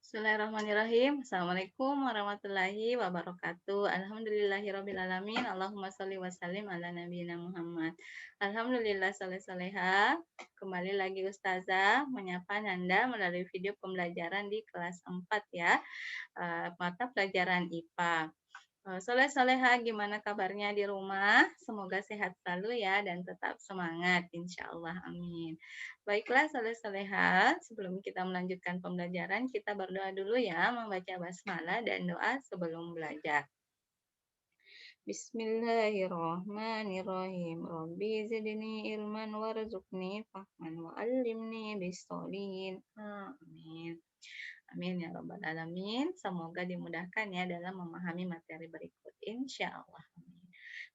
Bismillahirrahmanirrahim. Assalamualaikum warahmatullahi wabarakatuh. Alhamdulillahirrabbilalamin. Allahumma sholli wa sallim ala nabiyina Muhammad. Alhamdulillah saleh soleha. Kembali lagi Ustazah menyapa Nanda melalui video pembelajaran di kelas 4 ya. Mata pelajaran IPA. Soleh Soleha, gimana kabarnya di rumah? Semoga sehat selalu ya dan tetap semangat, insya Allah, amin. Baiklah Soleh Soleha, sebelum kita melanjutkan pembelajaran, kita berdoa dulu ya, membaca basmalah dan doa sebelum belajar. Bismillahirrahmanirrahim. Rabbi zidni ilman warzuqni fahman wa'allimni bisolihin. Amin. Amin ya Rabbal Alamin. Semoga dimudahkan ya dalam memahami materi berikut. Insya Allah. Amin.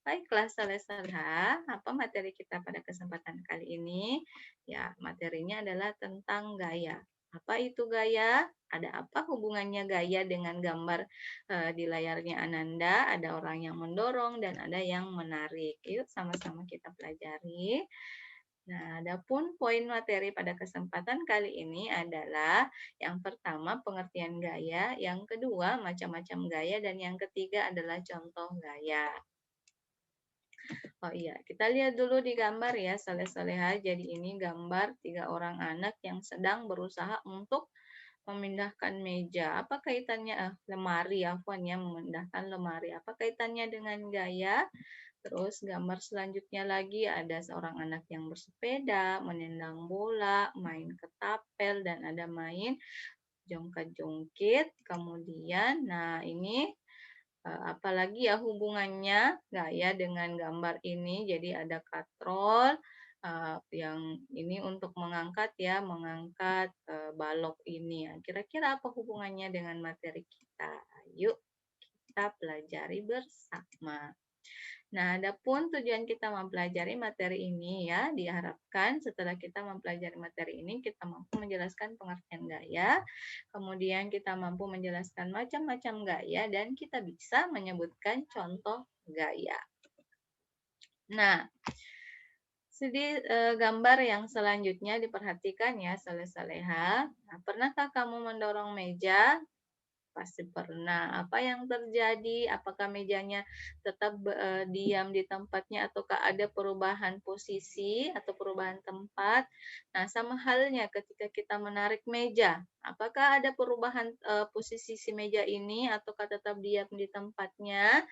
Baiklah, Saleh-Saleha, apa materi kita pada kesempatan kali ini? Ya, materinya adalah tentang gaya. Apa itu gaya? Ada apa hubungannya gaya dengan gambar di layarnya Ananda? Ada orang yang mendorong dan ada yang menarik. Yuk sama-sama kita pelajari. Nah, adapun poin materi pada kesempatan kali ini adalah yang pertama pengertian gaya, yang kedua macam-macam gaya, dan yang ketiga adalah contoh gaya. Oh iya, kita lihat dulu di gambar ya, Saleh-Saleha. Jadi ini gambar 3 orang anak yang sedang berusaha untuk memindahkan meja. Apa kaitannya? Lemari, afwan ya, memindahkan lemari. Apa kaitannya dengan gaya? Terus gambar selanjutnya lagi ada seorang anak yang bersepeda, menendang bola, main ketapel, dan ada main jongkat-jongkit. Kemudian, nah ini apalagi ya hubungannya gaya dengan gambar ini. Jadi ada katrol yang ini untuk mengangkat ya, mengangkat balok ini. Kira-kira apa hubungannya dengan materi kita? Yuk kita pelajari bersama. Nah, adapun tujuan kita mempelajari materi ini ya, diharapkan setelah kita mempelajari materi ini, kita mampu menjelaskan pengertian gaya, kemudian kita mampu menjelaskan macam-macam gaya, dan kita bisa menyebutkan contoh gaya. Nah, gambar yang selanjutnya diperhatikan ya, Saleh-Saleha. Nah, pernahkah kamu mendorong meja? Pasti pernah. Apa yang terjadi? Apakah mejanya tetap diam di tempatnya ataukah ada perubahan posisi atau perubahan tempat? Nah, sama halnya ketika kita menarik meja. Apakah ada perubahan posisi si meja ini ataukah tetap diam di tempatnya?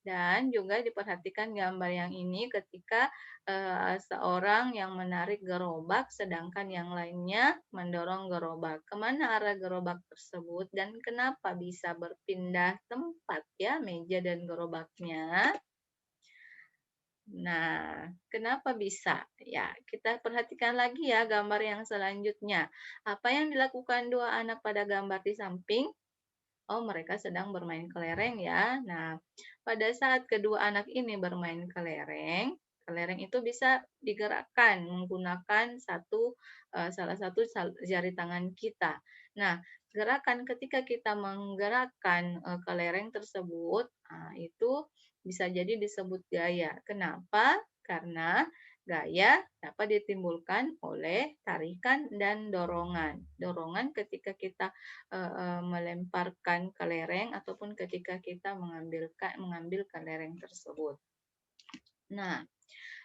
Dan juga diperhatikan gambar yang ini ketika seorang yang menarik gerobak sedangkan yang lainnya mendorong gerobak. Kemana arah gerobak tersebut dan kenapa bisa berpindah tempat ya meja dan gerobaknya? Nah, kenapa bisa? Ya, kita perhatikan lagi ya gambar yang selanjutnya. Apa yang dilakukan dua anak pada gambar di samping? Oh, mereka sedang bermain kelereng ya. Nah, pada saat kedua anak ini bermain kelereng, kelereng itu bisa digerakkan menggunakan salah satu jari tangan kita. Nah, gerakan ketika kita menggerakkan kelereng tersebut, itu bisa jadi disebut gaya. Kenapa? Karena gaya dapat ditimbulkan oleh tarikan dan dorongan. Dorongan ketika kita melemparkan kelereng ataupun ketika kita mengambil kelereng tersebut. Nah,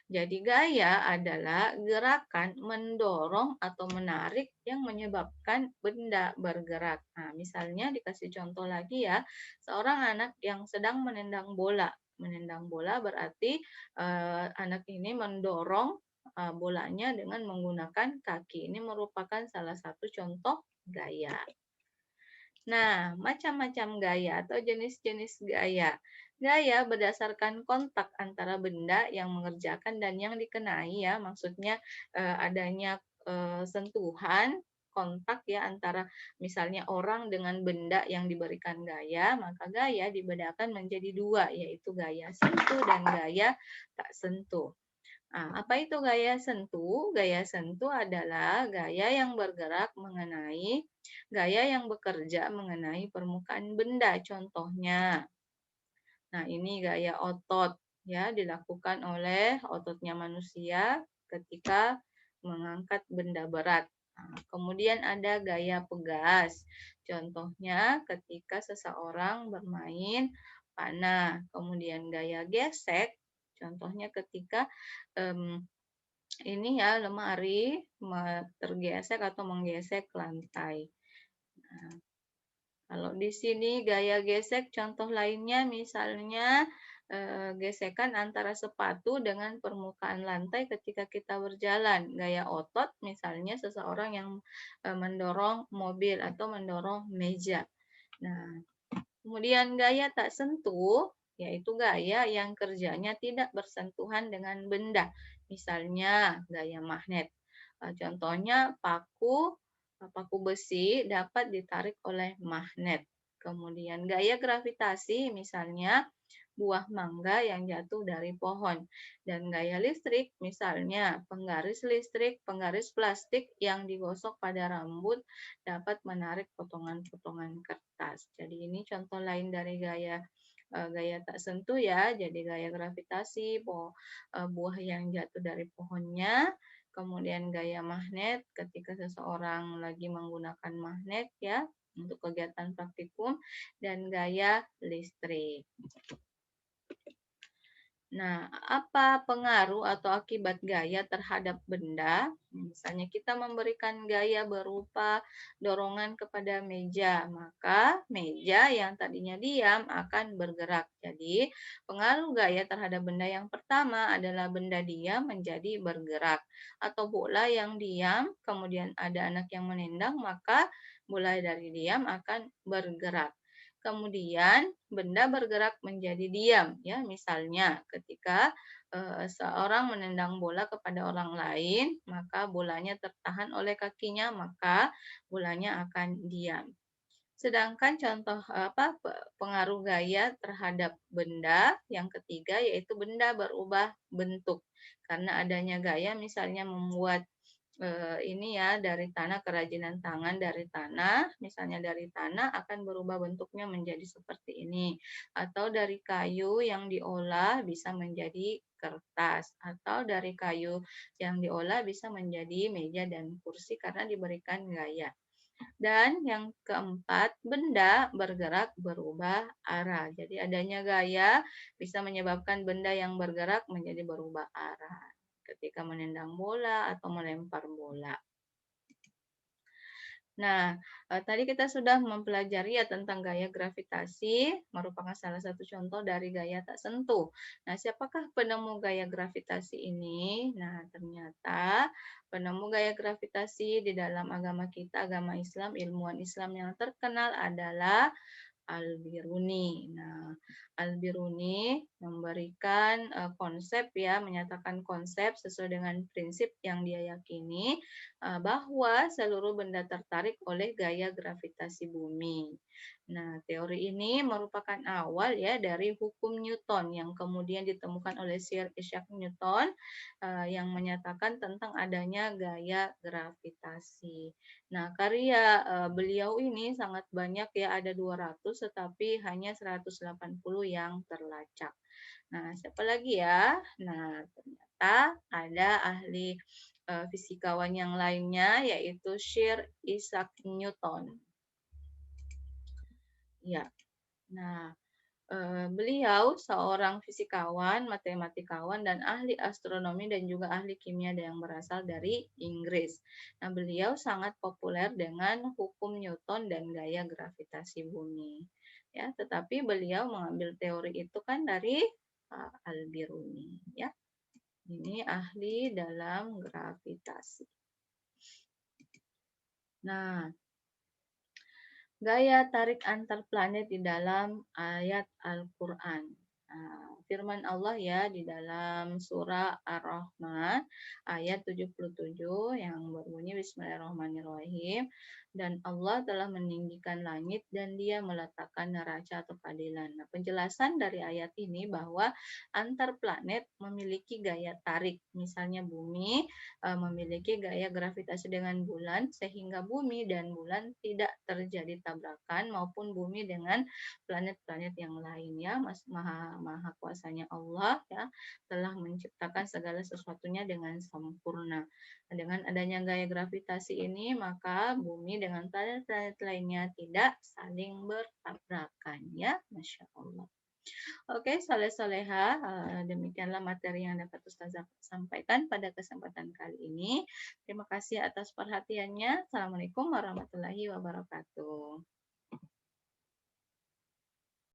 jadi gaya adalah gerakan mendorong atau menarik yang menyebabkan benda bergerak. Nah, misalnya dikasih contoh lagi ya, seorang anak yang sedang menendang bola. Menendang bola berarti anak ini mendorong bolanya dengan menggunakan kaki. Ini merupakan salah satu contoh gaya. Nah, macam-macam gaya atau jenis-jenis gaya. Gaya berdasarkan kontak antara benda yang mengerjakan dan yang dikenai ya, maksudnya adanya sentuhan kontak ya antara misalnya orang dengan benda yang diberikan gaya, maka gaya dibedakan menjadi dua, yaitu gaya sentuh dan gaya tak sentuh. Apa itu gaya sentuh? Gaya sentuh adalah gaya yang bergerak mengenai, gaya yang bekerja mengenai permukaan benda. Contohnya, nah ini gaya otot ya dilakukan oleh ototnya manusia ketika mengangkat benda berat. Kemudian ada gaya pegas. Contohnya ketika seseorang bermain panah, kemudian gaya gesek, contohnya ketika em, ini ya lemari tergesek atau menggesek lantai. Nah, kalau di sini gaya gesek contoh lainnya misalnya gesekan antara sepatu dengan permukaan lantai ketika kita berjalan. Gaya otot misalnya seseorang yang mendorong mobil atau mendorong meja. Nah, kemudian gaya tak sentuh yaitu gaya yang kerjanya tidak bersentuhan dengan benda. Misalnya gaya magnet. Contohnya paku besi dapat ditarik oleh magnet. Kemudian gaya gravitasi misalnya buah mangga yang jatuh dari pohon. Dan gaya listrik misalnya penggaris plastik yang digosok pada rambut dapat menarik potongan-potongan kertas. Jadi ini contoh lain dari gaya tak sentuh ya. Jadi gaya gravitasi, buah yang jatuh dari pohonnya. Kemudian gaya magnet ketika seseorang lagi menggunakan magnet ya untuk kegiatan praktikum, dan gaya listrik. Nah, apa pengaruh atau akibat gaya terhadap benda? Misalnya kita memberikan gaya berupa dorongan kepada meja, maka meja yang tadinya diam akan bergerak. Jadi, pengaruh gaya terhadap benda yang pertama adalah benda diam menjadi bergerak. Atau bola yang diam, kemudian ada anak yang menendang, maka bola dari diam akan bergerak. Kemudian benda bergerak menjadi diam ya. Misalnya ketika seorang menendang bola kepada orang lain, maka bolanya tertahan oleh kakinya, maka bolanya akan diam. Sedangkan contoh pengaruh gaya terhadap benda yang ketiga yaitu benda berubah bentuk. Karena adanya gaya misalnya membuat ini ya dari tanah, kerajinan tangan dari tanah, misalnya dari tanah akan berubah bentuknya menjadi seperti ini. Atau dari kayu yang diolah bisa menjadi kertas, atau dari kayu yang diolah bisa menjadi meja dan kursi karena diberikan gaya. Dan yang keempat, benda bergerak berubah arah. Jadi adanya gaya bisa menyebabkan benda yang bergerak menjadi berubah arah ketika menendang bola atau melempar bola. Nah, tadi kita sudah mempelajari ya tentang gaya gravitasi, merupakan salah satu contoh dari gaya tak sentuh. Nah, siapakah penemu gaya gravitasi ini? Nah, ternyata penemu gaya gravitasi di dalam agama kita, agama Islam, ilmuwan Islam yang terkenal adalah Al-Biruni. Nah, Al-Biruni memberikan konsep ya, menyatakan konsep sesuai dengan prinsip yang dia yakini bahwa seluruh benda tertarik oleh gaya gravitasi bumi. Nah, teori ini merupakan awal ya dari hukum Newton yang kemudian ditemukan oleh Sir Isaac Newton yang menyatakan tentang adanya gaya gravitasi. Nah, karya beliau ini sangat banyak ya, ada 200 tetapi hanya 180 yang terlacak. Nah, siapa lagi ya? Nah, ternyata ada ahli fisikawan yang lainnya yaitu Sir Isaac Newton. Ya. Nah, beliau seorang fisikawan, matematikawan, dan ahli astronomi dan juga ahli kimia yang berasal dari Inggris. Nah, beliau sangat populer dengan hukum Newton dan gaya gravitasi bumi. Ya, tetapi beliau mengambil teori itu kan dari Al-Biruni. Ya, ini ahli dalam gravitasi. Nah, gaya tarik antar planet di dalam ayat Al-Quran. Firman Allah ya di dalam surah Ar-Rahman ayat 77 yang berbunyi Bismillahirrahmanirrahim. Dan Allah telah meninggikan langit dan dia meletakkan neraca atau keadilan. Nah, penjelasan dari ayat ini bahwa antar planet memiliki gaya tarik. Misalnya bumi memiliki gaya gravitasi dengan bulan sehingga bumi dan bulan tidak terjadi tabrakan maupun bumi dengan planet-planet yang lainnya. Maha kuasanya Allah ya telah menciptakan segala sesuatunya dengan sempurna. Dengan adanya gaya gravitasi ini maka bumi dengan planet-planet lainnya tidak saling bertabrakan ya, Masya Allah. Oke, soleh-soleha, demikianlah materi yang dapat Ustazah sampaikan pada kesempatan kali ini. Terima kasih atas perhatiannya. Assalamualaikum warahmatullahi wabarakatuh.